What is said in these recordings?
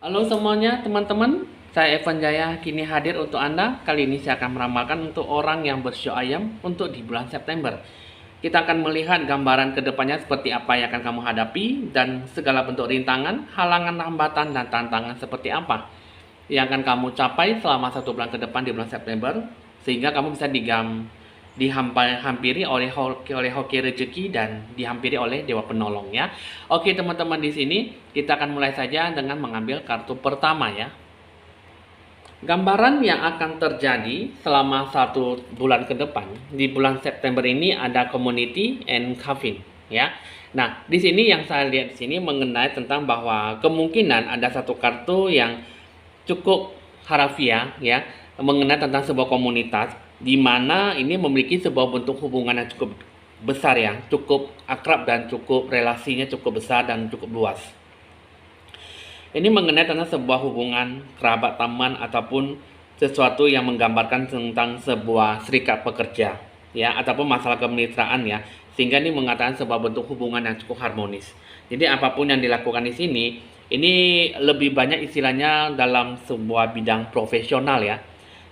Halo semuanya teman-teman, saya Evan Jaya kini hadir untuk Anda. Kali ini saya akan meramalkan untuk orang yang bersio ayam untuk di bulan September. Kita akan melihat gambaran kedepannya seperti apa yang akan kamu hadapi dan segala bentuk rintangan, halangan, hambatan, dan tantangan seperti apa yang akan kamu capai selama 1 bulan ke depan di bulan September, sehingga kamu bisa dihampiri oleh hoki rezeki dan dihampiri oleh dewa penolong ya. Oke teman-teman, di sini kita akan mulai saja dengan mengambil kartu pertama ya. Gambaran yang akan terjadi selama 1 bulan ke depan di bulan September ini ada community and coven ya. Nah, di sini yang saya lihat di sini mengenai tentang bahwa kemungkinan ada satu kartu yang cukup harafiah ya, mengenai tentang sebuah komunitas di mana ini memiliki sebuah bentuk hubungan yang cukup besar ya, cukup akrab dan cukup relasinya cukup besar dan cukup luas. Ini mengenai tentang sebuah hubungan kerabat, teman, ataupun sesuatu yang menggambarkan tentang sebuah serikat pekerja ya, ataupun masalah kemitraan ya, sehingga ini mengatakan sebuah bentuk hubungan yang cukup harmonis. Jadi apapun yang dilakukan di sini ini lebih banyak istilahnya dalam sebuah bidang profesional ya.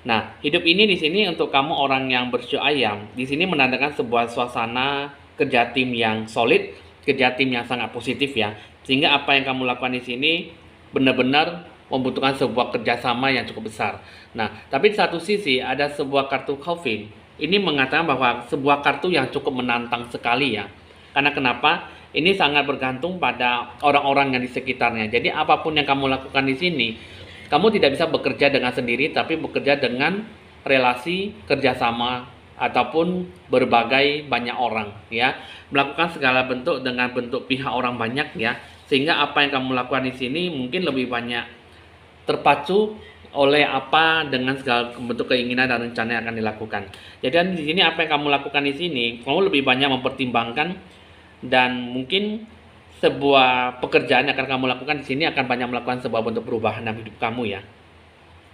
Nah, hidup ini di sini untuk kamu orang yang bersio ayam, di sini menandakan sebuah suasana kerja tim yang solid, kerja tim yang sangat positif ya. Sehingga apa yang kamu lakukan di sini benar-benar membutuhkan sebuah kerjasama yang cukup besar. Nah, tapi di satu sisi ada sebuah kartu Coffin. Ini mengatakan bahwa sebuah kartu yang cukup menantang sekali ya. Karena kenapa? Ini sangat bergantung pada orang-orang yang di sekitarnya. Jadi apapun yang kamu lakukan di sini, kamu tidak bisa bekerja dengan sendiri, tapi bekerja dengan relasi kerjasama ataupun berbagai banyak orang ya, melakukan segala bentuk dengan bentuk pihak orang banyak ya, sehingga apa yang kamu lakukan di sini mungkin lebih banyak terpacu oleh apa dengan segala bentuk keinginan dan rencana yang akan dilakukan. Jadi di sini apa yang kamu lakukan di sini, kamu lebih banyak mempertimbangkan dan mungkin sebuah pekerjaan yang akan kamu lakukan di sini akan banyak melakukan sebuah bentuk perubahan dalam hidup kamu ya.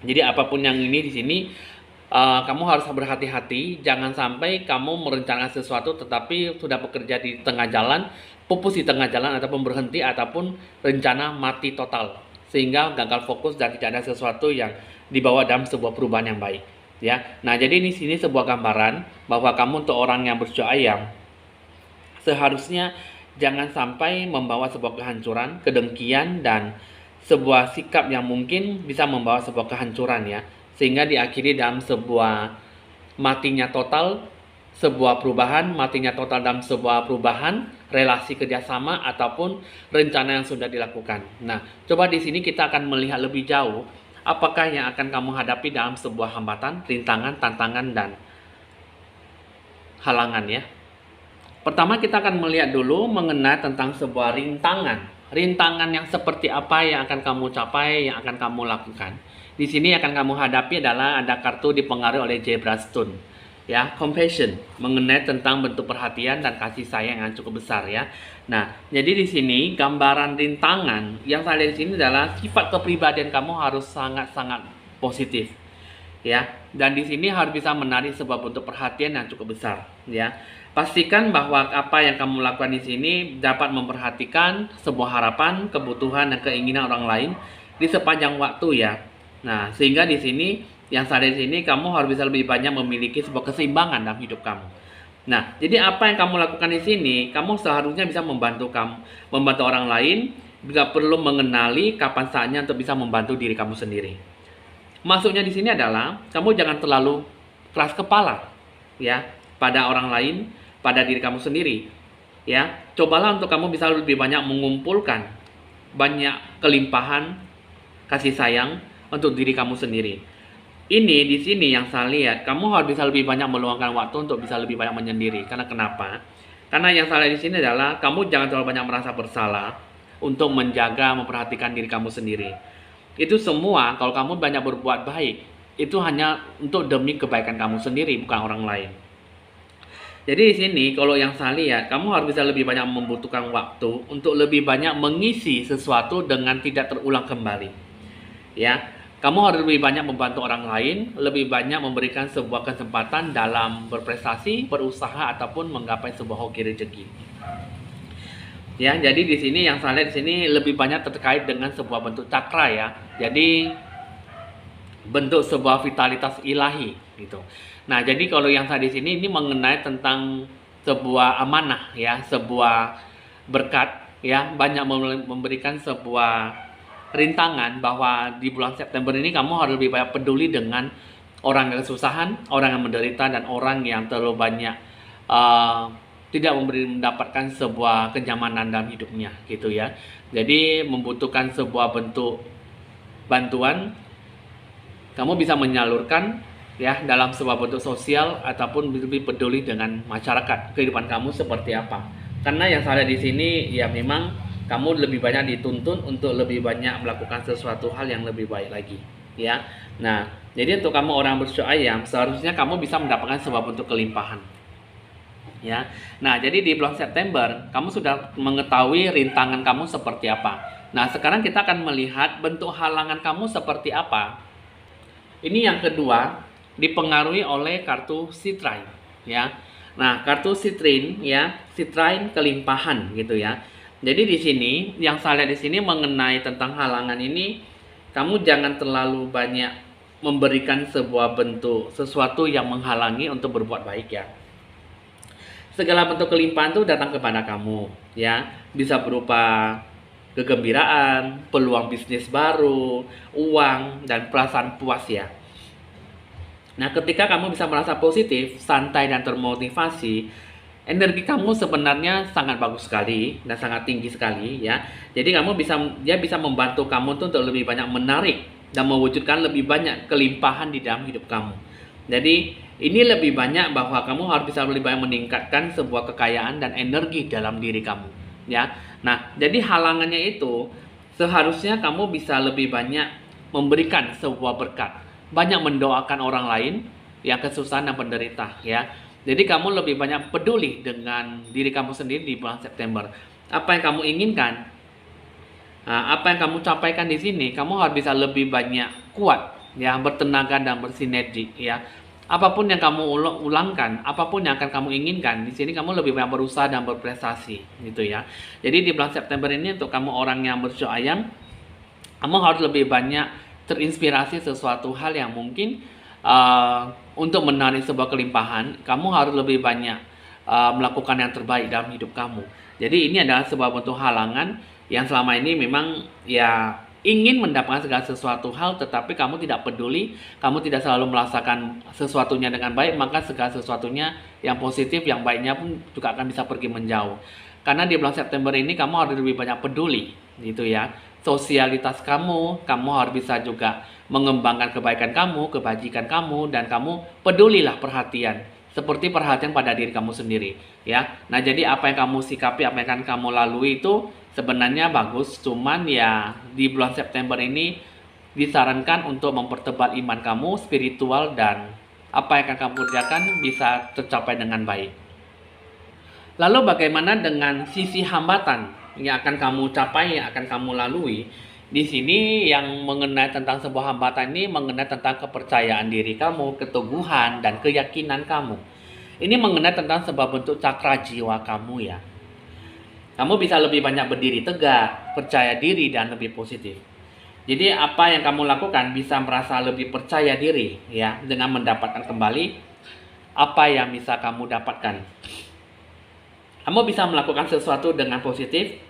Jadi apapun yang ini di sini kamu harus berhati-hati, jangan sampai kamu merencanakan sesuatu tetapi sudah bekerja di tengah jalan, pupus di tengah jalan ataupun berhenti ataupun rencana mati total sehingga gagal fokus dan tidak ada sesuatu yang dibawa dalam sebuah perubahan yang baik ya. Nah, jadi di sini sebuah gambaran bahwa kamu untuk orang yang bersio ayam seharusnya jangan sampai membawa sebuah kehancuran, kedengkian, dan sebuah sikap yang mungkin bisa membawa sebuah kehancuran ya, sehingga diakhiri dalam sebuah matinya total sebuah perubahan, matinya total dalam sebuah perubahan, relasi kerjasama ataupun rencana yang sudah dilakukan. Nah, coba di sini kita akan melihat lebih jauh apakah yang akan kamu hadapi dalam sebuah hambatan, rintangan, tantangan, dan halangan ya. Pertama kita akan melihat dulu mengenai tentang sebuah rintangan. Rintangan yang seperti apa yang akan kamu capai, yang akan kamu lakukan. Di sini yang akan kamu hadapi adalah ada kartu dipengaruhi oleh Zebra Stone. Ya, compassion, mengenai tentang bentuk perhatian dan kasih sayang yang cukup besar ya. Nah, jadi di sini gambaran rintangan yang saya lihat di sini adalah sifat kepribadian kamu harus sangat-sangat positif. Ya, dan di sini harus bisa menarik sebuah bentuk perhatian yang cukup besar ya. Pastikan bahwa apa yang kamu lakukan di sini dapat memperhatikan sebuah harapan, kebutuhan, dan keinginan orang lain di sepanjang waktu ya. Nah, sehingga di sini yang saya di sini kamu harus bisa lebih banyak memiliki sebuah keseimbangan dalam hidup kamu. Nah, jadi apa yang kamu lakukan di sini, kamu seharusnya bisa membantu orang lain, bila perlu mengenali kapan saatnya untuk bisa membantu diri kamu sendiri. Maksudnya di sini adalah kamu jangan terlalu keras kepala ya pada orang lain, pada diri kamu sendiri ya. Cobalah untuk kamu bisa lebih banyak mengumpulkan banyak kelimpahan kasih sayang untuk diri kamu sendiri. Ini di sini yang saya lihat, kamu harus bisa lebih banyak meluangkan waktu untuk bisa lebih banyak menyendiri. Karena kenapa? Karena yang saya lihat di sini adalah kamu jangan terlalu banyak merasa bersalah untuk menjaga, memperhatikan diri kamu sendiri. Itu semua kalau kamu banyak berbuat baik, itu hanya untuk demi kebaikan kamu sendiri, bukan orang lain. Jadi di sini kalau yang saya lihat, kamu harus bisa lebih banyak membutuhkan waktu untuk lebih banyak mengisi sesuatu dengan tidak terulang kembali. Ya, kamu harus lebih banyak membantu orang lain, lebih banyak memberikan sebuah kesempatan dalam berprestasi, berusaha ataupun menggapai sebuah hoki rezeki. Ya, jadi di sini yang saya lihat di sini lebih banyak terkait dengan sebuah bentuk cakra ya. Jadi bentuk sebuah vitalitas ilahi gitu. Nah, jadi kalau yang saya di sini ini mengenai tentang sebuah amanah ya, sebuah berkat ya, banyak memberikan sebuah rintangan bahwa di bulan September ini kamu harus lebih banyak peduli dengan orang yang kesusahan, orang yang menderita, dan orang yang terlalu banyak uh, tidak mendapatkan sebuah kenyamanan dalam hidupnya gitu ya. Jadi membutuhkan sebuah bentuk bantuan, kamu bisa menyalurkan ya dalam sebuah bentuk sosial ataupun lebih peduli dengan masyarakat, kehidupan kamu seperti apa. Karena yang saya lihat di sini ya memang kamu lebih banyak dituntun untuk lebih banyak melakukan sesuatu hal yang lebih baik lagi ya. Nah, jadi untuk kamu orang bersio ayam seharusnya kamu bisa mendapatkan sebuah bentuk kelimpahan ya. Nah, jadi di bulan September kamu sudah mengetahui rintangan kamu seperti apa. Nah, sekarang kita akan melihat bentuk halangan kamu seperti apa. Ini yang kedua, dipengaruhi oleh kartu Citrine ya. Nah, kartu Citrine ya, Citrine kelimpahan gitu ya. Jadi di sini yang saya lihat di sini mengenai tentang halangan ini, kamu jangan terlalu banyak memberikan sebuah bentuk sesuatu yang menghalangi untuk berbuat baik ya. Segala bentuk kelimpahan itu datang kepada kamu ya, bisa berupa kegembiraan, peluang bisnis baru, uang, dan perasaan puas ya. Nah, ketika kamu bisa merasa positif, santai, dan termotivasi, energi kamu sebenarnya sangat bagus sekali dan sangat tinggi sekali ya. Jadi dia bisa membantu kamu untuk lebih banyak menarik dan mewujudkan lebih banyak kelimpahan di dalam hidup kamu. Jadi ini lebih banyak bahwa kamu harus bisa lebih banyak meningkatkan sebuah kekayaan dan energi dalam diri kamu ya. Nah, jadi halangannya itu seharusnya kamu bisa lebih banyak memberikan sebuah berkat, banyak mendoakan orang lain yang kesusahan dan penderita ya. Jadi kamu lebih banyak peduli dengan diri kamu sendiri di bulan September. Apa yang kamu inginkan, apa yang kamu capaikan di sini, kamu harus bisa lebih banyak kuat ya, bertenaga dan bersinergi ya. Apapun yang kamu ulangkan, apapun yang akan kamu inginkan, di sini kamu lebih banyak berusaha dan berprestasi gitu ya. Jadi di bulan September ini untuk kamu orang yang bersio ayam, kamu harus lebih banyak terinspirasi sesuatu hal yang mungkin untuk menarik sebuah kelimpahan, kamu harus lebih banyak melakukan yang terbaik dalam hidup kamu. Jadi ini adalah sebuah bentuk halangan yang selama ini memang ya ingin mendapatkan segala sesuatu hal, tetapi kamu tidak peduli, kamu tidak selalu merasakan sesuatunya dengan baik, maka segala sesuatunya yang positif, yang baiknya pun juga akan bisa pergi menjauh. Karena di bulan September ini kamu harus lebih banyak peduli gitu ya. Sosialitas kamu harus bisa juga mengembangkan kebaikan kamu, kebajikan kamu, dan kamu pedulilah perhatian, seperti perhatian pada diri kamu sendiri ya. Nah, jadi apa yang kamu sikapi, apa yang akan kamu lalui itu sebenarnya bagus, cuman ya di bulan September ini disarankan untuk mempertebal iman kamu, spiritual, dan apa yang akan kamu kerjakan bisa tercapai dengan baik. Lalu bagaimana dengan sisi hambatan yang akan kamu capai, yang akan kamu lalui? Di sini yang mengenai tentang sebuah hambatan ini mengenai tentang kepercayaan diri kamu, keteguhan, dan keyakinan kamu. Ini mengenai tentang sebuah bentuk cakra jiwa kamu ya. Kamu bisa lebih banyak berdiri tegak, percaya diri, dan lebih positif. Jadi apa yang kamu lakukan bisa merasa lebih percaya diri ya, dengan mendapatkan kembali apa yang bisa kamu dapatkan. Kamu bisa melakukan sesuatu dengan positif.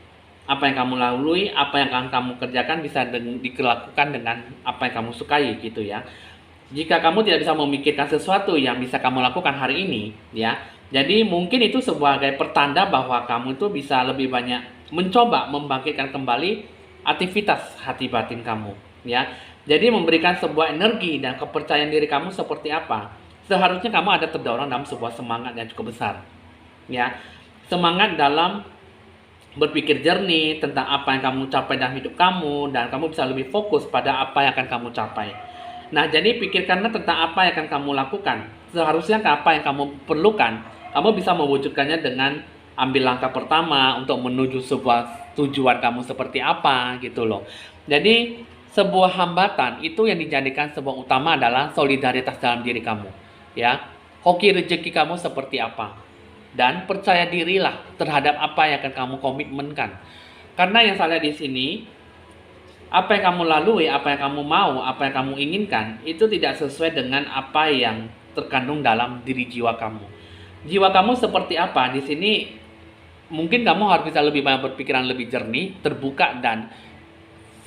Apa yang kamu lalui, apa yang akan kamu kerjakan bisa dilakukan dengan apa yang kamu sukai gitu ya. Jika kamu tidak bisa memikirkan sesuatu yang bisa kamu lakukan hari ini ya, jadi mungkin itu sebagai pertanda bahwa kamu itu bisa lebih banyak mencoba membangkitkan kembali aktivitas hati batin kamu ya. Jadi memberikan sebuah energi dan kepercayaan diri kamu seperti apa. Seharusnya kamu ada terdorong dalam sebuah semangat yang cukup besar ya. Semangat dalam berpikir jernih tentang apa yang kamu capai dalam hidup kamu, dan kamu bisa lebih fokus pada apa yang akan kamu capai. Nah, jadi pikirkanlah tentang apa yang akan kamu lakukan. Seharusnya apa yang kamu perlukan, kamu bisa mewujudkannya dengan ambil langkah pertama untuk menuju sebuah tujuan kamu seperti apa gitu loh. Jadi sebuah hambatan itu yang dijadikan sebuah utama adalah solidaritas dalam diri kamu ya. Hoki rezeki kamu seperti apa. dan percaya dirilah terhadap apa yang akan kamu komitmenkan. Karena yang saya lihat di sini, apa yang kamu lalui, apa yang kamu mau, apa yang kamu inginkan, itu tidak sesuai dengan apa yang terkandung dalam diri jiwa kamu. Jiwa kamu seperti apa? Di sini mungkin kamu harus bisa lebih banyak berpikiran lebih jernih, terbuka, dan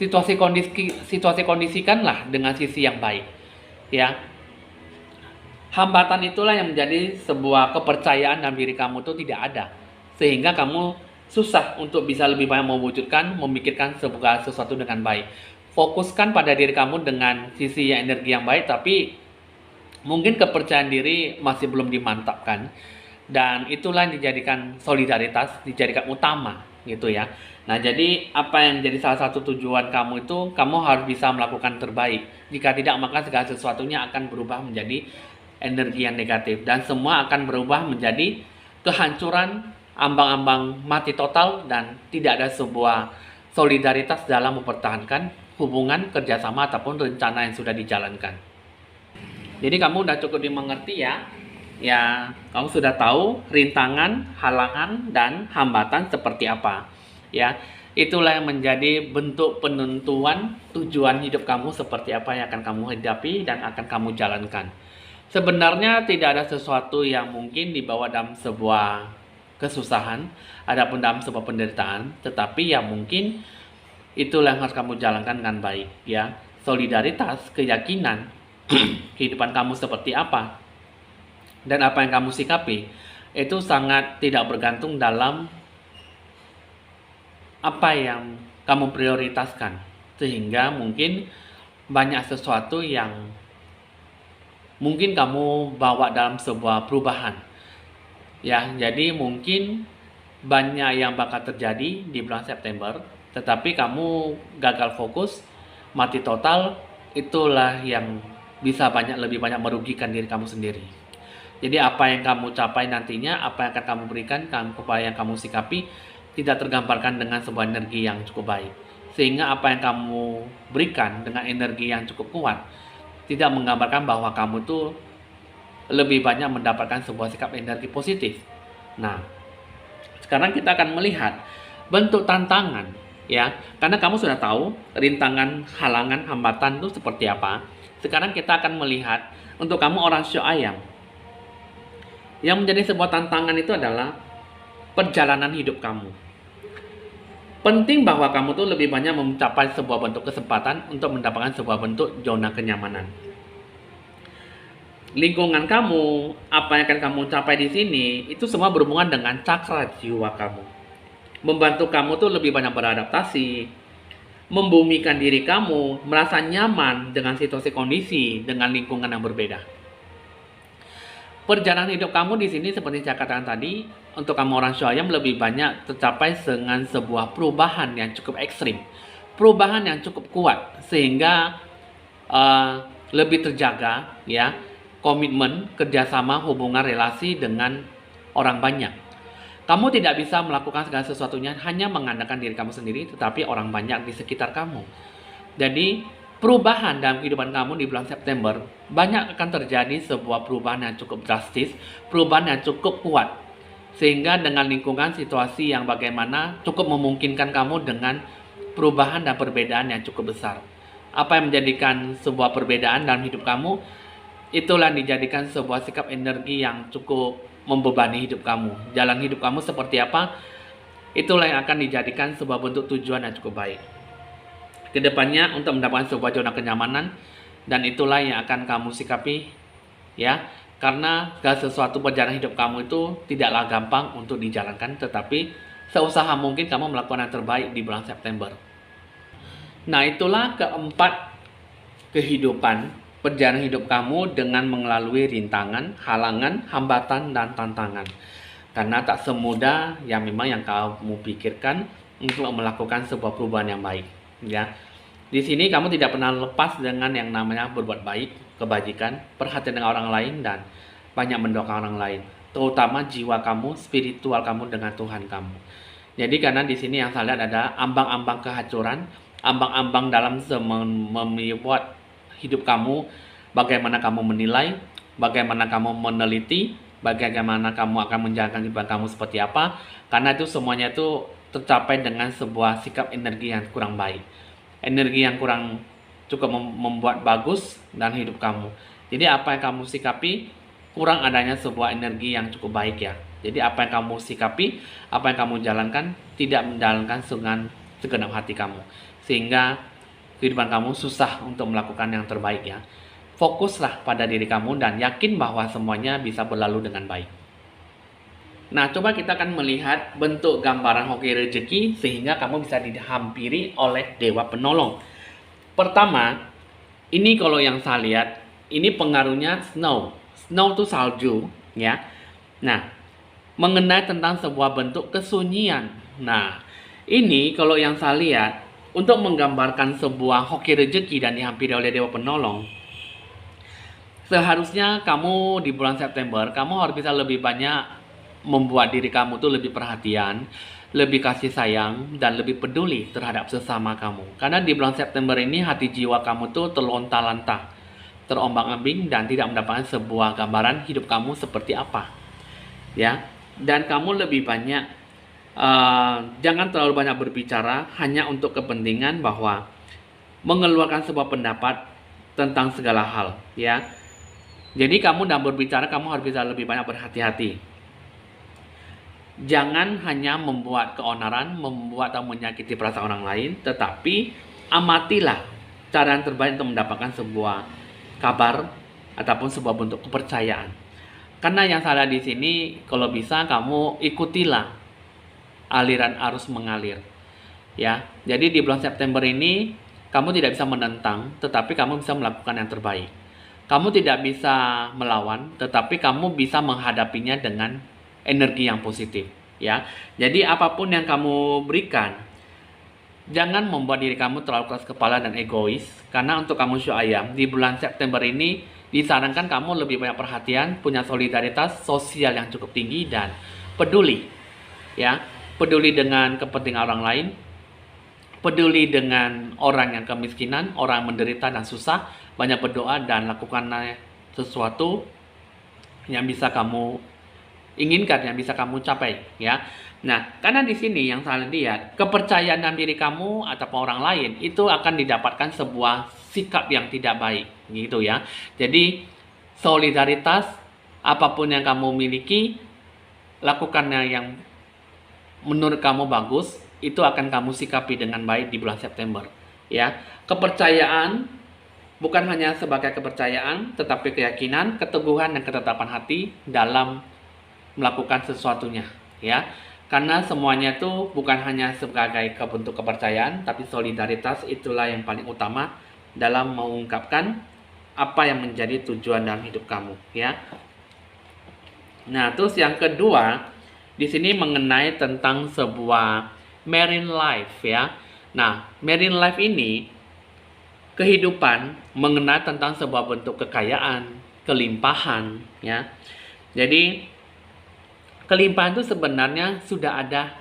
situasi kondisikanlah dengan sisi yang baik. Ya, hambatan itulah yang menjadi sebuah kepercayaan dalam diri kamu itu tidak ada, sehingga kamu susah untuk bisa lebih banyak mewujudkan, memikirkan sebuah sesuatu dengan baik. Fokuskan pada diri kamu dengan sisi energi yang baik, tapi mungkin kepercayaan diri masih belum dimantapkan, dan itulah yang dijadikan solidaritas, dijadikan utama gitu ya. Nah, jadi apa yang menjadi salah satu tujuan kamu itu, kamu harus bisa melakukan terbaik. Jika tidak, maka segala sesuatunya akan berubah menjadi energi yang negatif, dan semua akan berubah menjadi kehancuran, ambang-ambang mati total, dan tidak ada sebuah solidaritas dalam mempertahankan hubungan, kerjasama, ataupun rencana yang sudah dijalankan. Jadi kamu udah cukup dimengerti ya. Ya, kamu sudah tahu rintangan, halangan, dan hambatan seperti apa. Ya, itulah yang menjadi bentuk penentuan tujuan hidup kamu seperti apa yang akan kamu hadapi dan akan kamu jalankan. Sebenarnya tidak ada sesuatu yang mungkin dibawa dalam sebuah kesusahan, adapun dalam sebuah penderitaan, tetapi yang mungkin itulah yang harus kamu jalankan dengan baik ya. Solidaritas, keyakinan, kehidupan kamu seperti apa, dan apa yang kamu sikapi, itu sangat tidak bergantung dalam apa yang kamu prioritaskan, sehingga mungkin banyak sesuatu yang mungkin kamu bawa dalam sebuah perubahan ya. Jadi mungkin banyak yang bakal terjadi di bulan September, tetapi kamu gagal fokus, mati total, itulah yang bisa lebih banyak merugikan diri kamu sendiri. Jadi apa yang kamu capai nantinya, apa yang akan kamu berikan, apa yang kamu sikapi, tidak tergambarkan dengan sebuah energi yang cukup baik. Sehingga apa yang kamu berikan dengan energi yang cukup kuat, tidak menggambarkan bahwa kamu tuh lebih banyak mendapatkan sebuah sikap energi positif. Nah, sekarang kita akan melihat bentuk tantangan ya. Karena kamu sudah tahu rintangan, halangan, hambatan itu seperti apa. Sekarang kita akan melihat untuk kamu orang sio ayam. Yang menjadi sebuah tantangan itu adalah perjalanan hidup kamu. Penting bahwa kamu tuh lebih banyak mencapai sebuah bentuk kesempatan untuk mendapatkan sebuah bentuk zona kenyamanan. Lingkungan kamu, apa yang akan kamu capai di sini, itu semua berhubungan dengan cakra jiwa kamu. Membantu kamu tuh lebih banyak beradaptasi, membumikan diri kamu, merasa nyaman dengan situasi kondisi, dengan lingkungan yang berbeda. Perjalanan hidup kamu di sini seperti saya katakan tadi, untuk kamu orang sio ayam lebih banyak tercapai dengan sebuah perubahan yang cukup ekstrim, perubahan yang cukup kuat, sehingga lebih terjaga ya, komitmen, kerjasama, hubungan, relasi dengan orang banyak. Kamu tidak bisa melakukan segala sesuatunya hanya mengandalkan diri kamu sendiri, tetapi orang banyak di sekitar kamu. Jadi perubahan dalam kehidupan kamu di bulan September banyak akan terjadi sebuah perubahan yang cukup drastis, perubahan yang cukup kuat, sehingga dengan lingkungan situasi yang bagaimana cukup memungkinkan kamu dengan perubahan dan perbedaan yang cukup besar. Apa yang menjadikan sebuah perbedaan dalam hidup kamu, itulah yang dijadikan sebuah sikap energi yang cukup membebani hidup kamu. Jalan hidup kamu seperti apa, itulah yang akan dijadikan sebuah bentuk tujuan yang cukup baik kedepannya untuk mendapatkan sebuah zona kenyamanan, dan itulah yang akan kamu sikapi ya. Karena segala sesuatu perjalanan hidup kamu itu tidaklah gampang untuk dijalankan, tetapi seusaha mungkin kamu melakukan yang terbaik di bulan September. Nah, itulah keempat kehidupan, perjalanan hidup kamu dengan melalui rintangan, halangan, hambatan, dan tantangan. Karena tak semudah yang memang yang kamu pikirkan untuk melakukan sebuah perubahan yang baik. Ya, di sini kamu tidak pernah lepas dengan yang namanya berbuat baik, kebajikan, perhatian dengan orang lain, dan banyak mendoakan orang lain, terutama jiwa kamu, spiritual kamu dengan Tuhan kamu. Jadi karena di sini yang saya lihat ada ambang-ambang kehancuran, ambang-ambang dalam membuat hidup kamu, bagaimana kamu menilai, bagaimana kamu meneliti, bagaimana kamu akan menjalankan kehidupan kamu seperti apa, karena itu semuanya itu tercapai dengan sebuah sikap energi yang kurang baik, energi yang kurang cukup membuat bagus dan hidup kamu. Jadi apa yang kamu sikapi kurang adanya sebuah energi yang cukup baik ya. Jadi apa yang kamu sikapi, apa yang kamu jalankan tidak menjalankan dengan segenap hati kamu, sehingga kehidupan kamu susah untuk melakukan yang terbaik ya. Fokuslah pada diri kamu dan yakin bahwa semuanya bisa berlalu dengan baik. Nah, coba kita akan melihat bentuk gambaran hoki rezeki sehingga kamu bisa dihampiri oleh dewa penolong. Pertama, ini kalau yang saya lihat, ini pengaruhnya snow. Snow itu salju, ya. Nah, mengenai tentang sebuah bentuk kesunyian. Nah, ini kalau yang saya lihat, untuk menggambarkan sebuah hoki rezeki dan dihampiri oleh dewa penolong, seharusnya kamu di bulan September, kamu harus bisa lebih banyak membuat diri kamu tuh lebih perhatian, lebih kasih sayang, dan lebih peduli terhadap sesama kamu. Karena di bulan September ini hati jiwa kamu tuh terlontar-lantah, terombang-ambing, dan tidak mendapatkan sebuah gambaran hidup kamu seperti apa. Ya, dan kamu lebih banyak, jangan terlalu banyak berbicara hanya untuk kepentingan bahwa mengeluarkan sebuah pendapat tentang segala hal, ya. Jadi kamu dalam berbicara, kamu harus bisa lebih banyak berhati-hati. Jangan hanya membuat keonaran, membuat atau menyakiti perasaan orang lain, tetapi amatilah cara yang terbaik untuk mendapatkan sebuah kabar ataupun sebuah bentuk kepercayaan. Karena yang salah di sini, kalau bisa kamu ikutilah aliran arus mengalir. Ya, jadi di bulan September ini kamu tidak bisa menentang, tetapi kamu bisa melakukan yang terbaik. Kamu tidak bisa melawan, tetapi kamu bisa menghadapinya dengan energi yang positif, ya. Jadi apapun yang kamu berikan, jangan membuat diri kamu terlalu keras kepala dan egois. Karena untuk kamu Syu Ayam, di bulan September ini disarankan kamu lebih banyak perhatian, punya solidaritas sosial yang cukup tinggi dan peduli, ya. Peduli dengan kepentingan orang lain, peduli dengan orang yang kemiskinan, orang yang menderita dan susah. Banyak berdoa dan lakukan sesuatu yang bisa kamu inginkan, yang bisa kamu capai, ya. Nah, karena di sini yang saya lihat, kepercayaan dalam diri kamu atau orang lain itu akan didapatkan sebuah sikap yang tidak baik, gitu ya. Jadi solidaritas, apapun yang kamu miliki, lakukannya yang menurut kamu bagus, itu akan kamu sikapi dengan baik di bulan September, ya. Kepercayaan bukan hanya sebagai kepercayaan, tetapi keyakinan, keteguhan, dan ketetapan hati dalam melakukan sesuatunya, ya. Karena semuanya itu bukan hanya sebagai bentuk kepercayaan, tapi solidaritas itulah yang paling utama dalam mengungkapkan apa yang menjadi tujuan dalam hidup kamu, ya. Nah, terus yang kedua, di sini mengenai tentang sebuah marine life, ya. Nah, marine life ini kehidupan mengenai tentang sebuah bentuk kekayaan, kelimpahan, ya. Jadi kelimpahan itu sebenarnya sudah ada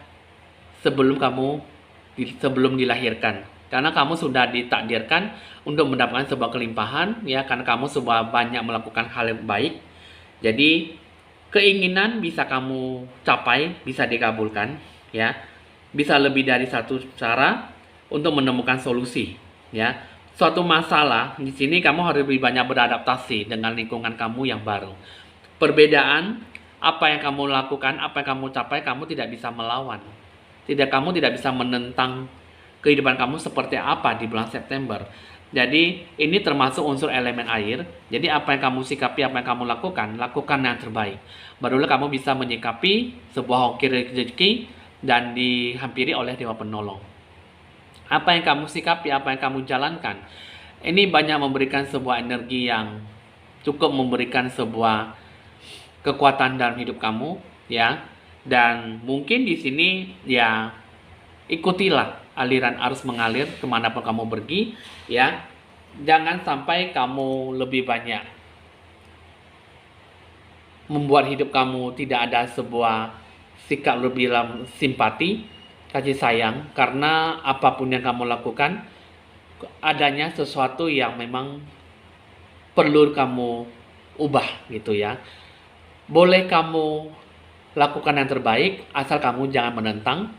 sebelum dilahirkan. Karena kamu sudah ditakdirkan untuk mendapatkan sebuah kelimpahan, ya, karena kamu sudah banyak melakukan hal yang baik. Jadi keinginan bisa kamu capai, bisa dikabulkan, ya. Bisa lebih dari satu cara untuk menemukan solusi, ya. Suatu masalah di sini kamu harus lebih banyak beradaptasi dengan lingkungan kamu yang baru. Perbedaan apa yang kamu lakukan, apa yang kamu capai, kamu tidak bisa melawan. Kamu tidak bisa menentang kehidupan kamu seperti apa di bulan September. Jadi ini termasuk unsur elemen air. Jadi apa yang kamu sikapi, apa yang kamu lakukan yang terbaik. Barulah kamu bisa menyikapi sebuah hoki rezeki dan dihampiri oleh dewa penolong. Apa yang kamu sikapi, apa yang kamu jalankan, ini banyak memberikan sebuah energi yang cukup memberikan sebuah kekuatan dalam hidup kamu, ya. Dan mungkin di sini, ya, ikutilah aliran arus mengalir kemanapun kamu pergi, ya. Jangan sampai kamu lebih banyak membuat hidup kamu tidak ada sebuah sikap lebih simpati, kasih sayang, karena apapun yang kamu lakukan adanya sesuatu yang memang perlu kamu ubah, gitu ya. Boleh kamu lakukan yang terbaik, asal kamu jangan menentang,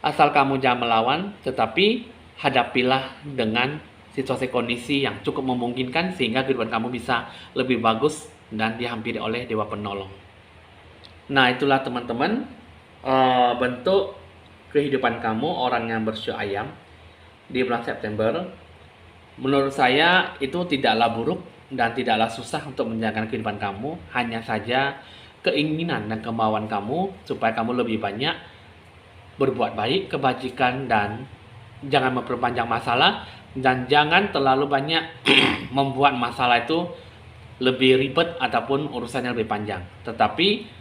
asal kamu jangan melawan, tetapi hadapilah dengan situasi kondisi yang cukup memungkinkan sehingga kehidupan kamu bisa lebih bagus dan dihampiri oleh Dewa Penolong. Nah, itulah teman-teman bentuk kehidupan kamu orang yang bersio ayam di bulan September. Menurut saya itu tidaklah buruk dan tidaklah susah untuk menjalankan kehidupan kamu, hanya saja keinginan dan kemauan kamu supaya kamu lebih banyak berbuat baik, kebajikan, dan jangan memperpanjang masalah, dan jangan terlalu banyak membuat masalah itu lebih ribet ataupun urusannya lebih panjang. Tetapi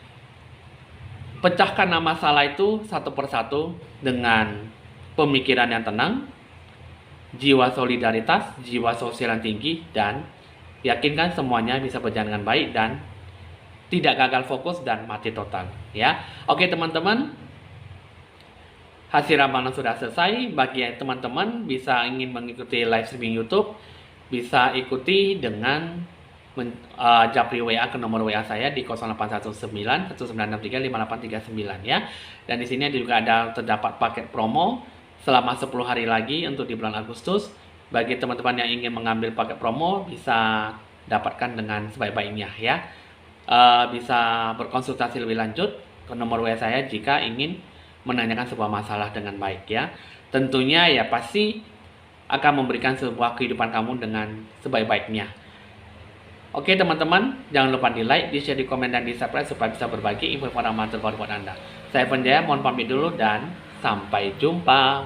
pecahkan masalah itu satu persatu dengan pemikiran yang tenang, jiwa solidaritas, jiwa sosial yang tinggi, dan yakinkan semuanya bisa berjalan dengan baik dan tidak gagal fokus dan mati total. Ya, oke teman-teman. Hasil ramalan sudah selesai. Bagi teman-teman bisa ingin mengikuti live streaming YouTube, bisa ikuti dengan japri WA ke nomor WA saya di 0819 1963 5839 ya. Dan di sini juga terdapat paket promo selama 10 hari lagi untuk di bulan Agustus. Bagi teman-teman yang ingin mengambil paket promo bisa dapatkan dengan sebaik-baiknya ya. Bisa berkonsultasi lebih lanjut ke nomor WA saya jika ingin menanyakan sebuah masalah dengan baik ya. Tentunya ya pasti akan memberikan sebuah kehidupan kamu dengan sebaik-baiknya. Oke teman-teman, jangan lupa di like, di share, di komen, dan di subscribe supaya bisa berbagi info-info terbaru buat Anda. Saya Evan Jaya, mohon pamit dulu dan sampai jumpa.